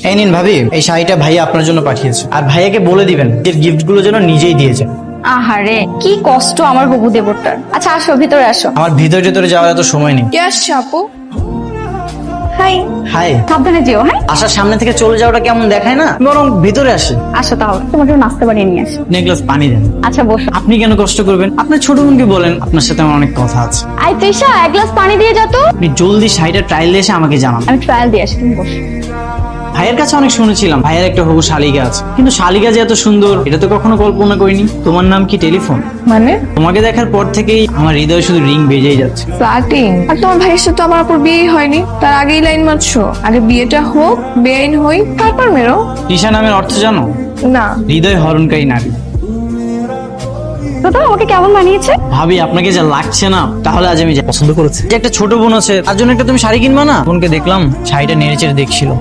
এই নিন ভাবি, এই শাড়িটা ভাইয়া আপনার জন্য পাঠিয়েছে, আর ভাইয়াকে বলে দিবেন যে গিফট গুলো যেন নিজেই দিয়ে যায়। আহারে কি কষ্ট আমার হবু দেবরটার। আচ্ছা আসো, ভিতরে আসো। আমার ভিতরে যাওয়ার এত সময় নেই। কে আসছে আপু? হাই। হাই। সাবধানে যেও। হ্যাঁ আসার সামনে থেকে চলে যাওয়াটা কেমন দেখায় না, বরং ভিতরে আসে। আসো, তাহলে তোমার জন্য নাস্তা বানিয়ে নিয়ে আসো। এক গ্লাস পানি দেন। আচ্ছা বসো। আপনি কেন কষ্ট করবেন? আপনার ছোট বোনকে বলেন, আপনার সাথে আমার অনেক কথা আছে। আই তৃষা, এক গ্লাস পানি দিয়ে যা তো। আপনি জলদি শাড়িটা ট্রায়াল দিয়ে এসে আমাকে জানান। আমি ট্রায়াল দিয়ে আসি, তুমি বসো। ভাইয়ের কাছে অনেক শুনেছিলাম ভাইয়ের একটা হবু শালিকা আছে, কিন্তু শালিকা যে এত সুন্দর এটা তো কখনো কল্পনা করিনি। তোমার নাম কি টেলিফোন? মানে তোমাকে দেখার পর থেকেই আমার হৃদয়ে শুধু রিং বেজেই যাচ্ছে। ফ্লার্টিং? আর তোমার ভাইয়ের সাথে তো আমার আপুর বিয়েই হয়নি, তার আগেই লাইন মারছো। আগে বিয়েটা হোক, বেআইন হই, তারপর মেরো। তিশা নামের অর্থ জানো? না। হৃদয় হরণকারী নারী। তো আমাকে কেমন বানিয়েছে? ভাবি আপনাকে যা লাগছে না, তাহলে আজ আমি পছন্দ করেছি। যে একটা ছোট বোন আছে, তার জন্য একটা তুমি শাড়ি কিনবা না? বোনকে দেখলাম শাড়িটা নেড়ে চেড়ে দেখছিল।